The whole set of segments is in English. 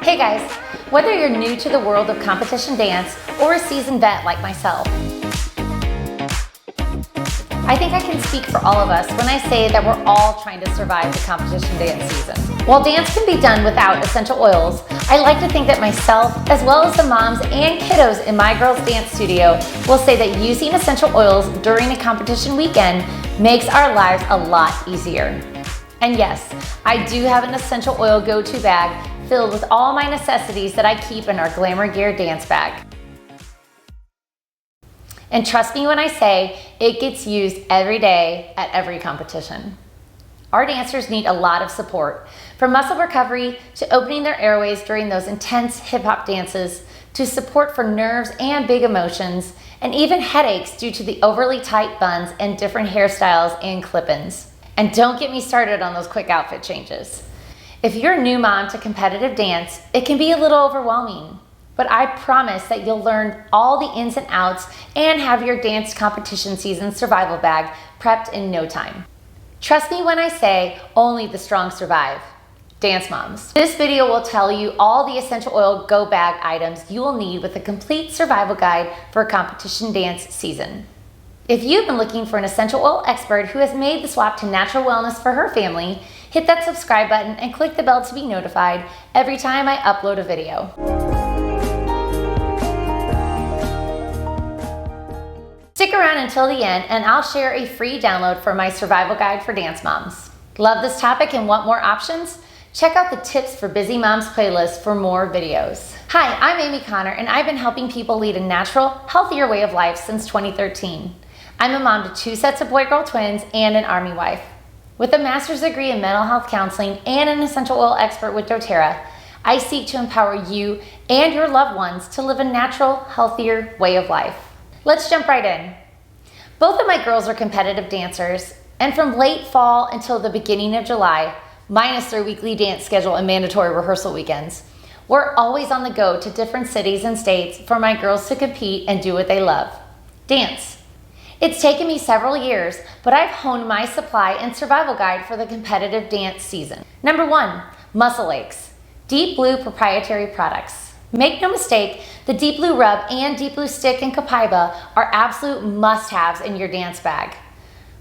Hey guys, whether you're new to the world of competition dance or a seasoned vet like myself, I think I can speak for all of us when I say that we're all trying to survive the competition dance season. While dance can be done without essential oils, I like to think that myself, as well as the moms and kiddos in my girls' dance studio, will say that using essential oils during a competition weekend makes our lives a lot easier. And yes, I do have an essential oil go-to bag filled with all my necessities that I keep in our Glamour Gear dance bag. And trust me when I say it gets used every day at every competition. Our dancers need a lot of support, from muscle recovery to opening their airways during those intense hip-hop dances, to support for nerves and big emotions, and even headaches due to the overly tight buns and different hairstyles and clip-ins. And don't get me started on those quick outfit changes. If you're a new mom to competitive dance, it can be a little overwhelming. But I promise that you'll learn all the ins and outs and have your dance competition season survival bag prepped in no time. Trust me when I say only the strong survive. Dance moms. This video will tell you all the essential oil go bag items you will need with a complete survival guide for a competition dance season. If you've been looking for an essential oil expert who has made the swap to natural wellness for her family, hit that subscribe button and click the bell to be notified every time I upload a video. Stick around until the end and I'll share a free download for my survival guide for dance moms. Love this topic and want more options? Check out the Tips for Busy Moms playlist for more videos. Hi, I'm Amiee Connor and I've been helping people lead a natural, healthier way of life since 2013. I'm a mom to 2 sets of boy-girl twins and an Army wife. With a master's degree in mental health counseling and an essential oil expert with doTERRA, I seek to empower you and your loved ones to live a natural, healthier way of life. Let's jump right in. Both of my girls are competitive dancers, and from late fall until the beginning of July, minus their weekly dance schedule and mandatory rehearsal weekends, we're always on the go to different cities and states for my girls to compete and do what they love, dance. It's taken me several years, but I've honed my supply and survival guide for the competitive dance season. Number 1, Muscle Aches, Deep Blue proprietary products. Make no mistake, the Deep Blue Rub and Deep Blue Stick and Copaiba are absolute must-haves in your dance bag.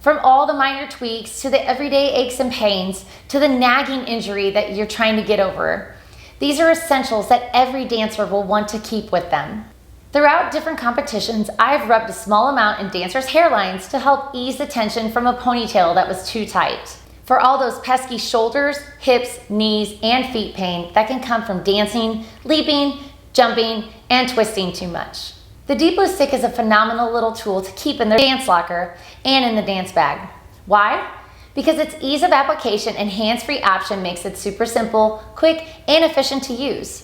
From all the minor tweaks to the everyday aches and pains to the nagging injury that you're trying to get over, these are essentials that every dancer will want to keep with them. Throughout different competitions, I've rubbed a small amount in dancers' hairlines to help ease the tension from a ponytail that was too tight. For all those pesky shoulders, hips, knees, and feet pain that can come from dancing, leaping, jumping, and twisting too much. The Deep Blue Stick is a phenomenal little tool to keep in the dance locker and in the dance bag. Why? Because its ease of application and hands-free option makes it super simple, quick, and efficient to use,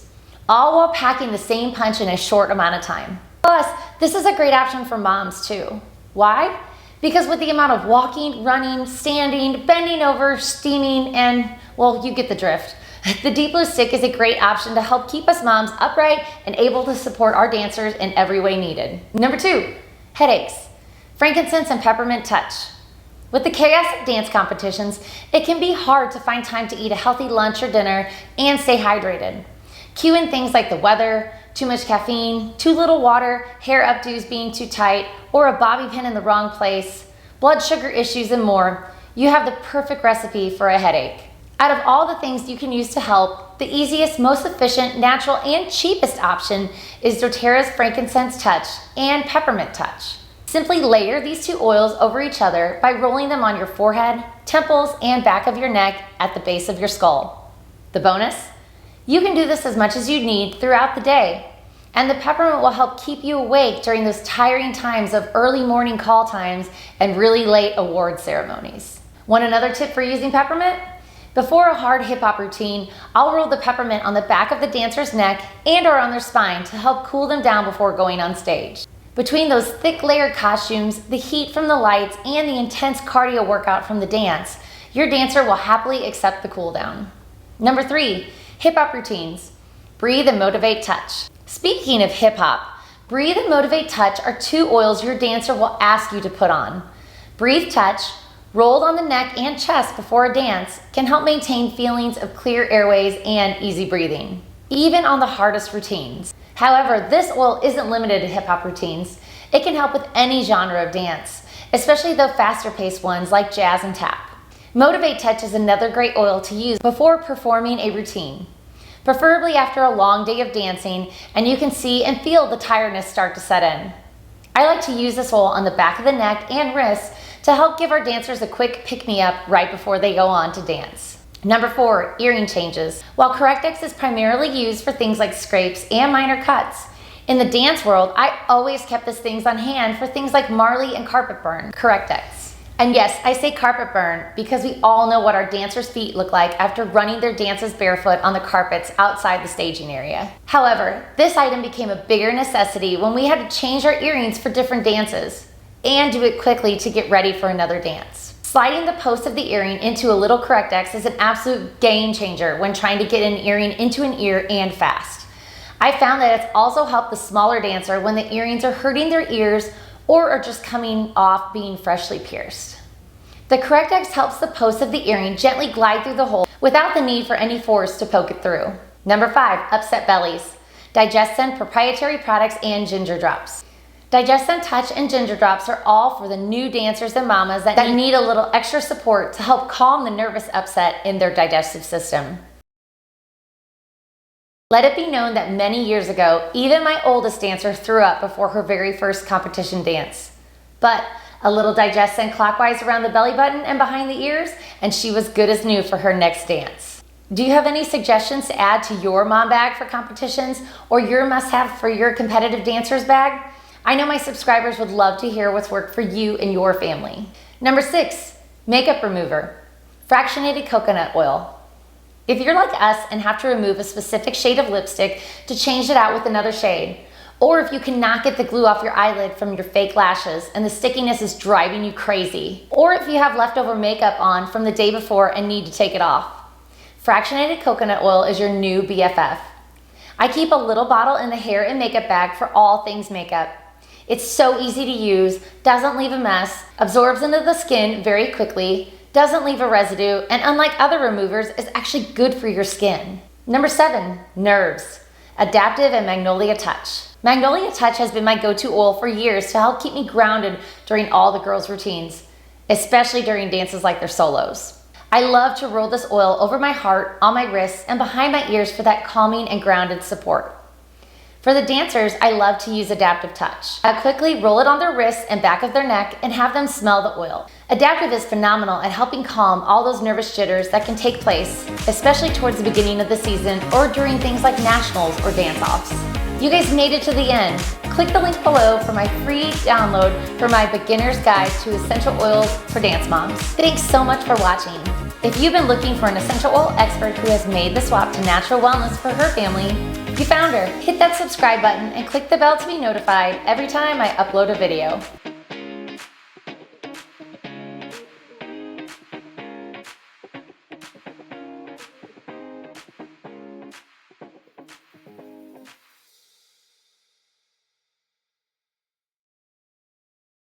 all while packing the same punch in a short amount of time. Plus, this is a great option for moms too. Why? Because with the amount of walking, running, standing, bending over, steaming, and, well, you get the drift. The Deep Blue Stick is a great option to help keep us moms upright and able to support our dancers in every way needed. Number 2, headaches, frankincense and peppermint touch. With the chaos of dance competitions, it can be hard to find time to eat a healthy lunch or dinner and stay hydrated. Cue in things like the weather, too much caffeine, too little water, hair updos being too tight, or a bobby pin in the wrong place, blood sugar issues, and more. You have the perfect recipe for a headache. Out of all the things you can use to help, the easiest, most efficient, natural, and cheapest option is doTERRA's frankincense touch and peppermint touch. Simply layer these 2 oils over each other by rolling them on your forehead, temples, and back of your neck at the base of your skull. The bonus? You can do this as much as you need throughout the day, and the peppermint will help keep you awake during those tiring times of early morning call times and really late award ceremonies. Want another tip for using peppermint? Before a hard hip-hop routine, I'll roll the peppermint on the back of the dancer's neck and or on their spine to help cool them down before going on stage. Between those thick layered costumes, the heat from the lights, and the intense cardio workout from the dance, your dancer will happily accept the cool down. Number 3, hip-hop routines, Breathe and Motivate Touch. Speaking of hip-hop, Breathe and Motivate Touch are 2 oils your dancer will ask you to put on. Breathe Touch, rolled on the neck and chest before a dance, can help maintain feelings of clear airways and easy breathing. even on the hardest routines. However, this oil isn't limited to hip hop routines. It can help with any genre of dance, especially the faster paced ones like jazz and tap. Motivate Touch is another great oil to use before performing a routine, preferably after a long day of dancing and you can see and feel the tiredness start to set in. I like to use this oil on the back of the neck and wrists to help give our dancers a quick pick-me-up right before they go on to dance. Number 4, earring changes. While Correct-X is primarily used for things like scrapes and minor cuts, in the dance world, I always kept these things on hand for things like Marley and carpet burn, Correct-X. And yes, I say carpet burn because we all know what our dancers' feet look like after running their dances barefoot on the carpets outside the staging area. However, this item became a bigger necessity when we had to change our earrings for different dances and do it quickly to get ready for another dance. Sliding the post of the earring into a little Correct-X is an absolute game changer when trying to get an earring into an ear and fast. I found that it's also helped the smaller dancer when the earrings are hurting their ears or are just coming off being freshly pierced. The Correct-X helps the post of the earring gently glide through the hole without the need for any force to poke it through. Number 5, upset bellies. Digescent proprietary products and ginger drops. Digescent Touch and Ginger Drops are all for the new dancers and mamas that need a little extra support to help calm the nervous upset in their digestive system. Let it be known that many years ago, even my oldest dancer threw up before her very first competition dance. But a little Digescent clockwise around the belly button and behind the ears, and she was good as new for her next dance. Do you have any suggestions to add to your mom bag for competitions or your must-have for your competitive dancers bag? I know my subscribers would love to hear what's worked for you and your family. Number 6, makeup remover. Fractionated coconut oil. If you're like us and have to remove a specific shade of lipstick to change it out with another shade, or if you cannot get the glue off your eyelid from your fake lashes and the stickiness is driving you crazy, or if you have leftover makeup on from the day before and need to take it off, fractionated coconut oil is your new BFF. I keep a little bottle in the hair and makeup bag for all things makeup. It's so easy to use, doesn't leave a mess, absorbs into the skin very quickly, doesn't leave a residue, and unlike other removers, is actually good for your skin. Number 7, nerves. Adaptive and Magnolia Touch. Magnolia Touch has been my go-to oil for years to help keep me grounded during all the girls' routines, especially during dances like their solos. I love to roll this oil over my heart, on my wrists, and behind my ears for that calming and grounded support. For the dancers, I love to use Adaptive Touch. I quickly roll it on their wrists and back of their neck and have them smell the oil. Adaptive is phenomenal at helping calm all those nervous jitters that can take place, especially towards the beginning of the season or during things like nationals or dance-offs. You guys made it to the end. Click the link below for my free download for my beginner's guide to essential oils for dance moms. Thanks so much for watching. If you've been looking for an essential oil expert who has made the swap to natural wellness for her family, you found her. Hit that subscribe button and click the bell to be notified every time I upload a video.